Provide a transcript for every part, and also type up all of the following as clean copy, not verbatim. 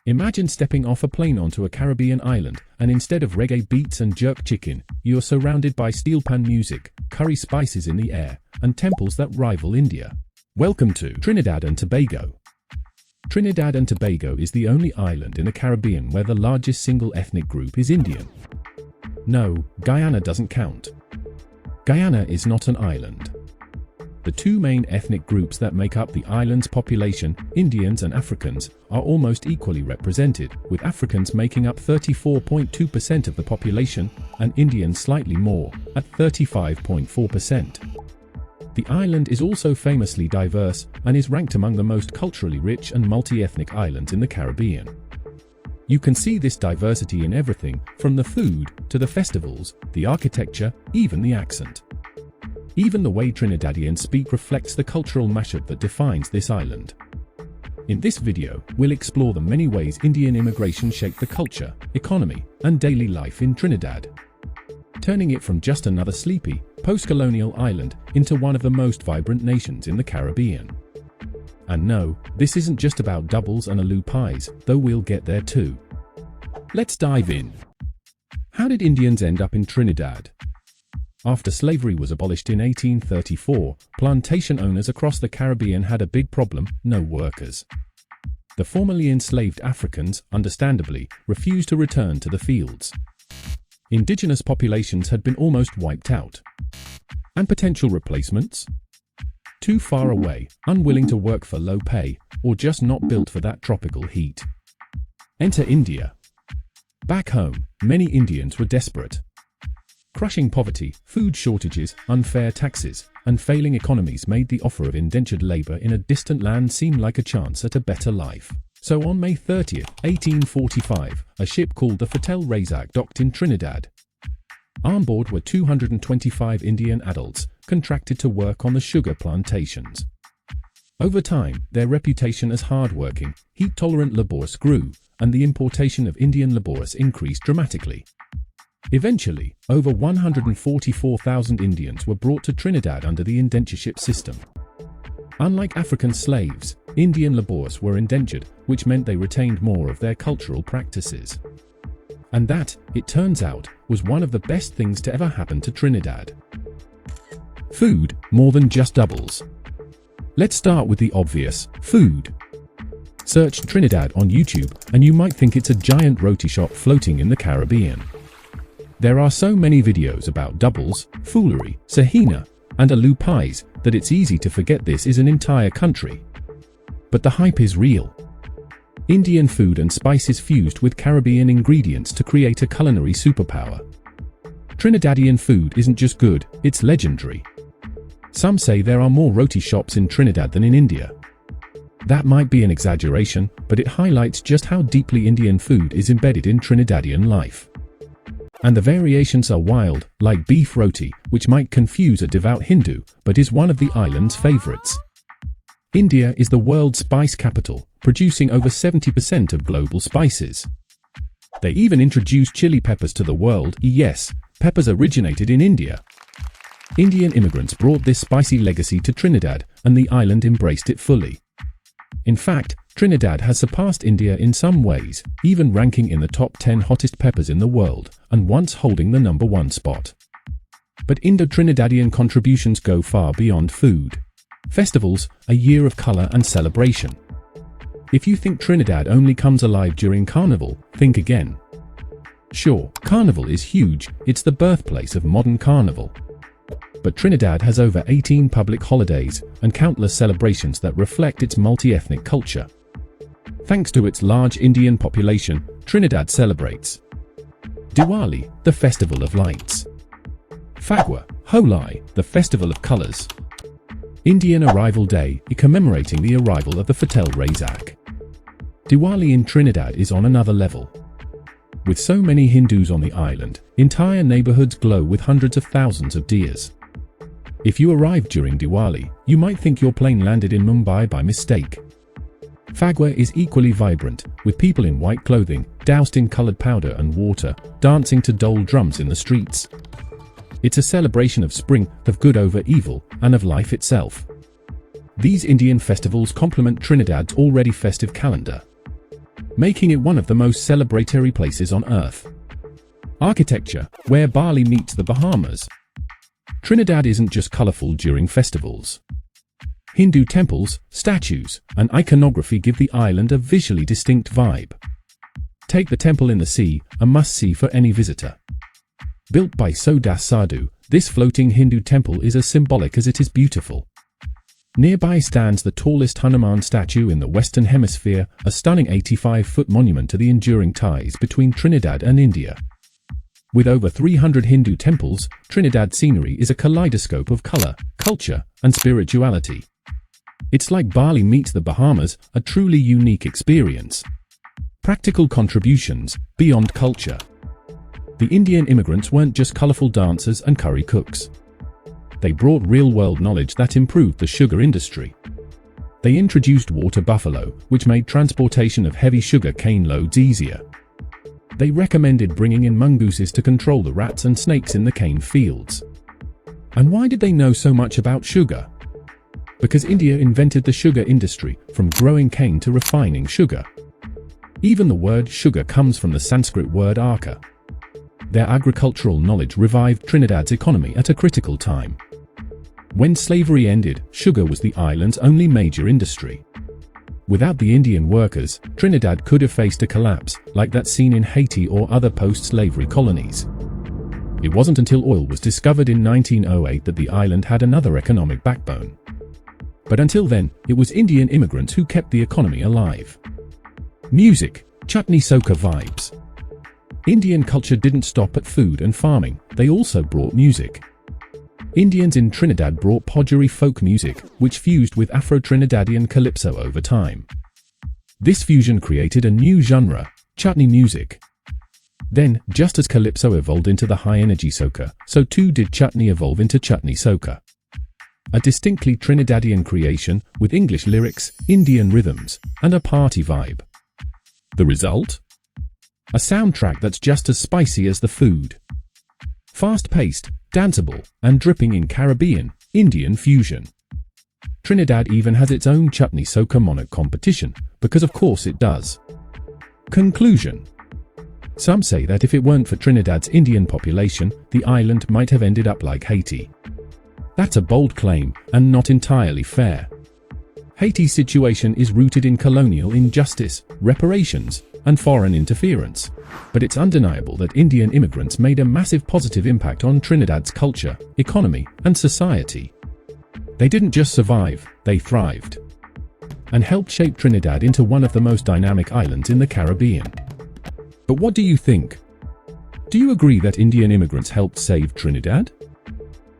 Imagine stepping off a plane onto a Caribbean island, and instead of reggae beats and jerk chicken, you're surrounded by steel pan music, curry spices in the air, and temples that rival India. Welcome to Trinidad and Tobago. Trinidad and Tobago is the only island in the Caribbean where the largest single ethnic group is Indian. No, Guyana doesn't count. Guyana is not an island. The two main ethnic groups that make up the island's population, Indians and Africans, are almost equally represented, with Africans making up 34.2% of the population and Indians slightly more, at 35.4%. The island is also famously diverse and is ranked among the most culturally rich and multi-ethnic islands in the Caribbean. You can see this diversity in everything from the food to the festivals, the architecture, even the accent. Even the way Trinidadians speak reflects the cultural mashup that defines this island. In this video, we'll explore the many ways Indian immigration shaped the culture, economy, and daily life in Trinidad, turning it from just another sleepy, post-colonial island into one of the most vibrant nations in the Caribbean. And no, this isn't just about doubles and aloo pies, though we'll get there too. Let's dive in. How did Indians end up in Trinidad? After slavery was abolished in 1834, plantation owners across the Caribbean had a big problem: no workers. The formerly enslaved Africans, understandably, refused to return to the fields. Indigenous populations had been almost wiped out. And potential replacements? Too far away, unwilling to work for low pay, or just not built for that tropical heat. Enter India. Back home, many Indians were desperate. Crushing poverty, food shortages, unfair taxes, and failing economies made the offer of indentured labor in a distant land seem like a chance at a better life. So on May 30, 1845, a ship called the Fatel Razack docked in Trinidad. On board were 225 Indian adults, contracted to work on the sugar plantations. Over time, their reputation as hard-working, heat-tolerant labourers grew, and the importation of Indian labourers increased dramatically. Eventually, over 144,000 Indians were brought to Trinidad under the indentureship system. Unlike African slaves, Indian labourers were indentured, which meant they retained more of their cultural practices. And that, it turns out, was one of the best things to ever happen to Trinidad. Food, more than just doubles. Let's start with the obvious: food. Search Trinidad on YouTube, and you might think it's a giant roti shop floating in the Caribbean. There are so many videos about doubles, foolery, sahina, and aloo pies that it's easy to forget this is an entire country. But the hype is real. Indian food and spices fused with Caribbean ingredients to create a culinary superpower. Trinidadian food isn't just good, it's legendary. Some say there are more roti shops in Trinidad than in India. That might be an exaggeration, but it highlights just how deeply Indian food is embedded in Trinidadian life. And the variations are wild, like beef roti, which might confuse a devout Hindu, but is one of the island's favorites. India is the world's spice capital, producing over 70% of global spices. They even introduced chili peppers to the world. Yes, peppers originated in India. Indian immigrants brought this spicy legacy to Trinidad, and the island embraced it fully. In fact, Trinidad has surpassed India in some ways, even ranking in the top 10 hottest peppers in the world, and once holding the #1 spot. But Indo-Trinidadian contributions go far beyond food. Festivals, a year of color and celebration. If you think Trinidad only comes alive during Carnival, think again. Sure, Carnival is huge, it's the birthplace of modern Carnival. But Trinidad has over 18 public holidays and countless celebrations that reflect its multi-ethnic culture. Thanks to its large Indian population, Trinidad celebrates Diwali, the Festival of Lights; Phagwa, Holi, the Festival of Colors; Indian Arrival Day, commemorating the arrival of the Fatel Razack. Diwali in Trinidad is on another level. With so many Hindus on the island, entire neighborhoods glow with hundreds of thousands of diyas. If you arrived during Diwali, you might think your plane landed in Mumbai by mistake. Phagwa is equally vibrant, with people in white clothing, doused in colored powder and water, dancing to dole drums in the streets. It's a celebration of spring, of good over evil, and of life itself. These Indian festivals complement Trinidad's already festive calendar. making it one of the most celebratory places on earth. Architecture, where Bali meets the Bahamas. Trinidad isn't just colorful during festivals. Hindu temples, statues, and iconography give the island a visually distinct vibe. Take the temple in the sea, a must-see for any visitor. Built by Sodas Sadhu, this floating Hindu temple is as symbolic as it is beautiful. Nearby stands the tallest Hanuman statue in the Western Hemisphere, a stunning 85-foot monument to the enduring ties between Trinidad and India. With over 300 Hindu temples, Trinidad scenery is a kaleidoscope of color, culture, and spirituality. It's like Bali meets the Bahamas, a truly unique experience. Practical contributions, beyond culture. The Indian immigrants weren't just colorful dancers and curry cooks. They brought real-world knowledge that improved the sugar industry. They introduced water buffalo, which made transportation of heavy sugar cane loads easier. They recommended bringing in mongooses to control the rats and snakes in the cane fields. And why did they know so much about sugar? Because India invented the sugar industry, from growing cane to refining sugar. Even the word sugar comes from the Sanskrit word arka. Their agricultural knowledge revived Trinidad's economy at a critical time. When slavery ended, sugar was the island's only major industry. Without the Indian workers, Trinidad could have faced a collapse, like that seen in Haiti or other post-slavery colonies. It wasn't until oil was discovered in 1908 that the island had another economic backbone. But until then, it was Indian immigrants who kept the economy alive. Music, chutney soca vibes. Indian culture didn't stop at food and farming, they also brought music. Indians in Trinidad brought Podgeri folk music, which fused with Afro-Trinidadian calypso over time. This fusion created a new genre, chutney music. Then, just as calypso evolved into the high-energy soca, so too did chutney evolve into chutney soca. A distinctly Trinidadian creation with English lyrics, Indian rhythms, and a party vibe. The result? A soundtrack that's just as spicy as the food. Fast-paced, danceable, and dripping in Caribbean, Indian fusion. Trinidad even has its own chutney soca monarch competition, because of course it does. Conclusion. Some say that if it weren't for Trinidad's Indian population, the island might have ended up like Haiti. That's a bold claim, and not entirely fair. Haiti's situation is rooted in colonial injustice, reparations, and foreign interference. But it's undeniable that Indian immigrants made a massive positive impact on Trinidad's culture, economy, and society. They didn't just survive, they thrived. And helped shape Trinidad into one of the most dynamic islands in the Caribbean. But what do you think? Do you agree that Indian immigrants helped save Trinidad?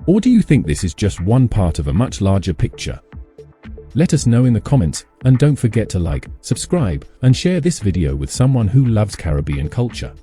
Or do you think this is just one part of a much larger picture? Let us know in the comments, and don't forget to like, subscribe, and share this video with someone who loves Caribbean culture.